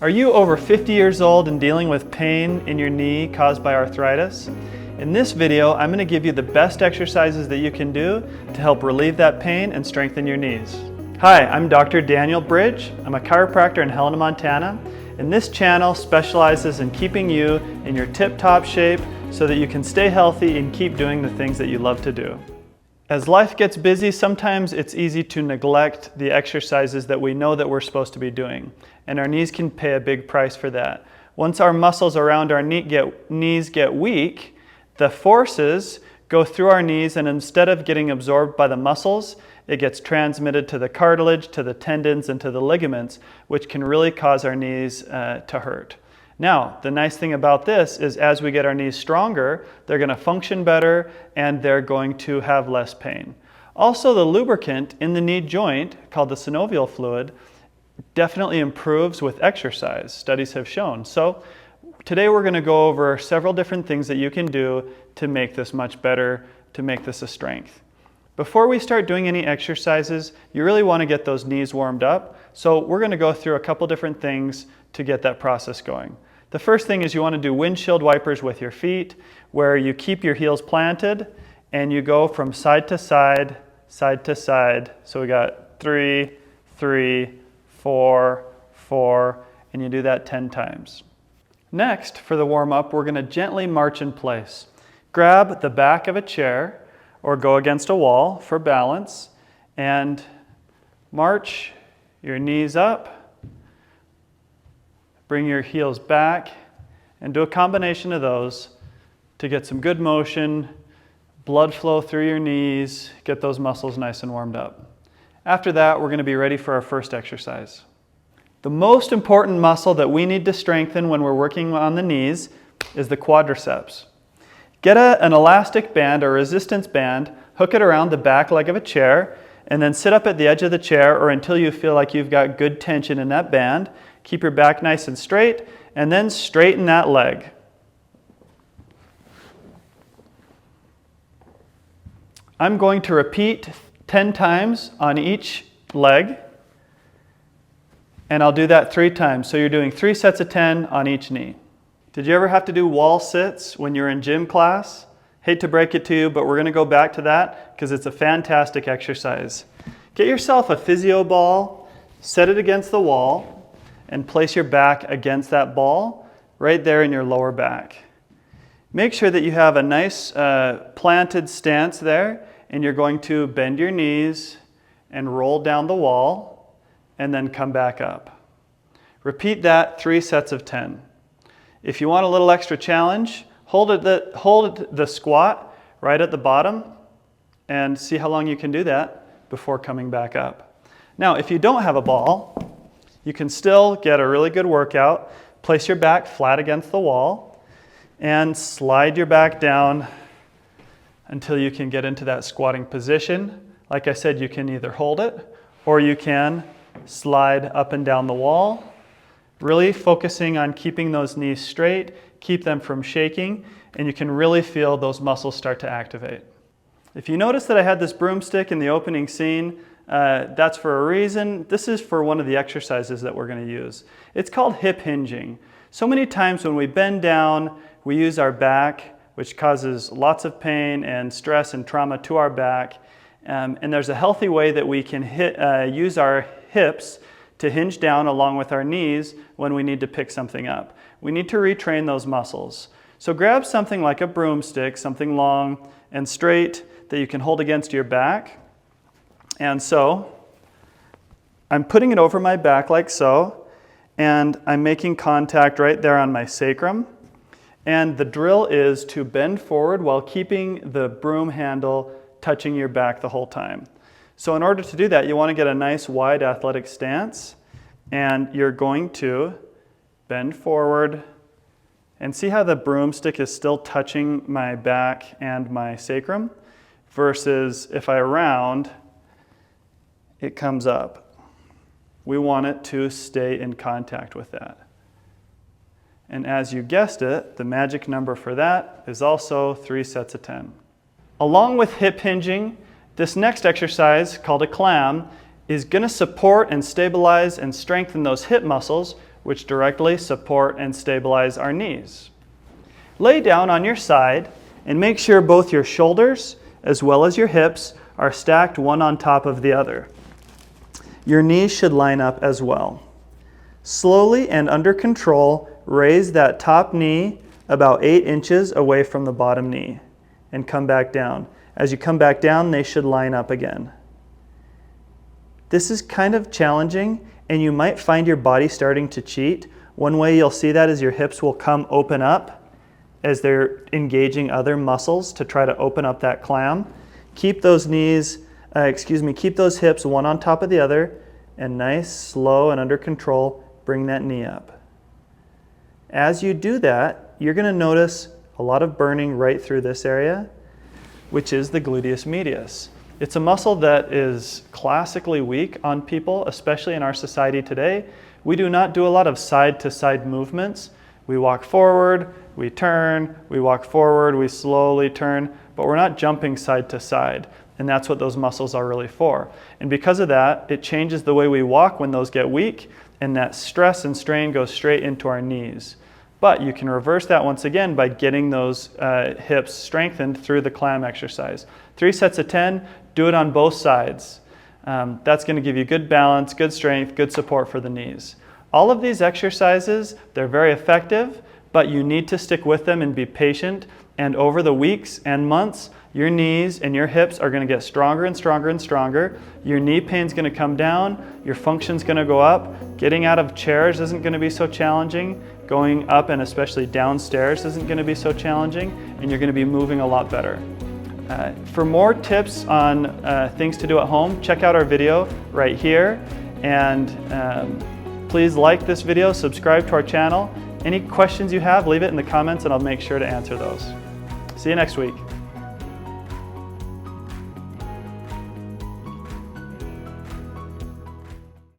Are you over 50 years old and dealing with pain in your knee caused by arthritis? In this video, I'm going to give you the best exercises that you can do to help relieve that pain and strengthen your knees. Hi, I'm Dr. Daniel Bridge. I'm a chiropractor in Helena, Montana, and this channel specializes in keeping you in your tip-top shape so that you can stay healthy and keep doing the things that you love to do. As life gets busy, sometimes it's easy to neglect the exercises that we know that we're supposed to be doing, and our knees can pay a big price for that. Once our muscles around our knees get weak, the forces go through our knees, and instead of getting absorbed by the muscles, it gets transmitted to the cartilage, to the tendons, and to the ligaments, which can really cause our knees to hurt. Now, the nice thing about this is as we get our knees stronger, they're going to function better and they're going to have less pain. Also, the lubricant in the knee joint, called the synovial fluid, definitely improves with exercise, studies have shown. So today we're going to go over several different things that you can do to make this much better, to make this a strength. Before we start doing any exercises, you really want to get those knees warmed up. So we're going to go through a couple different things to get that process going. The first thing is you want to do windshield wipers with your feet, where you keep your heels planted and you go from side to side, side to side. So we got 3, 3, 4, 4, and you do that 10 times. Next, for the warm-up, we're going to gently march in place. Grab the back of a chair or go against a wall for balance and march your knees up. Bring your heels back and do a combination of those to get some good motion, blood flow through your knees, get those muscles nice and warmed up. After that, we're going to be ready for our first exercise. The most important muscle that we need to strengthen when we're working on the knees is the quadriceps. Get an elastic band or resistance band, hook it around the back leg of a chair, and then sit up at the edge of the chair or until you feel like you've got good tension in that band. Keep your back nice and straight, and then straighten that leg. I'm going to repeat 10 times on each leg, and I'll do that 3 times. So you're doing 3 sets of 10 on each knee. Did you ever have to do wall sits when you're in gym class? Hate to break it to you, but we're going to go back to that because it's a fantastic exercise. Get yourself a physio ball, set it against the wall, and place your back against that ball right there in your lower back. Make sure that you have a nice planted stance there, and you're going to bend your knees and roll down the wall and then come back up. Repeat that 3 sets of 10. If you want a little extra challenge, hold the squat right at the bottom and see how long you can do that before coming back up. Now, if you don't have a ball, you can still get a really good workout. Place your back flat against the wall and slide your back down until you can get into that squatting position. Like I said, you can either hold it or you can slide up and down the wall, really focusing on keeping those knees straight, keep them from shaking, and you can really feel those muscles start to activate. If you notice that I had this broomstick in the opening scene, that's for a reason. This is for one of the exercises that we're going to use. It's called hip hinging. So many times when we bend down, we use our back, which causes lots of pain and stress and trauma to our back. And there's a healthy way that we can use our hips to hinge down along with our knees when we need to pick something up. We need to retrain those muscles. So grab something like a broomstick, something long and straight that you can hold against your back. And so I'm putting it over my back like so, and I'm making contact right there on my sacrum. And the drill is to bend forward while keeping the broom handle touching your back the whole time. So in order to do that, you want to get a nice wide athletic stance, and you're going to bend forward and see how the broomstick is still touching my back and my sacrum versus if I round, it comes up. We want it to stay in contact with that. And as you guessed it, the magic number for that is also 3 sets of 10. Along with hip hinging, this next exercise, called a clam, is going to support and stabilize and strengthen those hip muscles which directly support and stabilize our knees. Lay down on your side and make sure both your shoulders as well as your hips are stacked one on top of the other. Your knees should line up as well. Slowly and under control, raise that top knee about 8 inches away from the bottom knee and come back down. As you come back down, they should line up again. This is kind of challenging, and you might find your body starting to cheat. One way you'll see that is your hips will come open up as they're engaging other muscles to try to open up that clam. Keep those keep those hips one on top of the other, and nice, slow, and under control, bring that knee up. As you do that, you're going to notice a lot of burning right through this area, which is the gluteus medius. It's a muscle that is classically weak on people, especially in our society today. We do not do a lot of side-to-side movements. We walk forward, we turn, we walk forward, we slowly turn, but we're not jumping side to side. And that's what those muscles are really for. And because of that, it changes the way we walk when those get weak, and that stress and strain goes straight into our knees. But you can reverse that once again by getting those hips strengthened through the clam exercise. 3 sets of 10, do it on both sides. That's going to give you good balance, good strength, good support for the knees. All of these exercises, they're very effective, but you need to stick with them and be patient. And over the weeks and months, your knees and your hips are going to get stronger and stronger and stronger. Your knee pain's going to come down. Your function's going to go up. Getting out of chairs isn't going to be so challenging. Going up and especially downstairs isn't going to be so challenging. And you're going to be moving a lot better. For more tips on things to do at home, check out our video right here. And please like this video, subscribe to our channel. Any questions you have, leave it in the comments and I'll make sure to answer those. See you next week.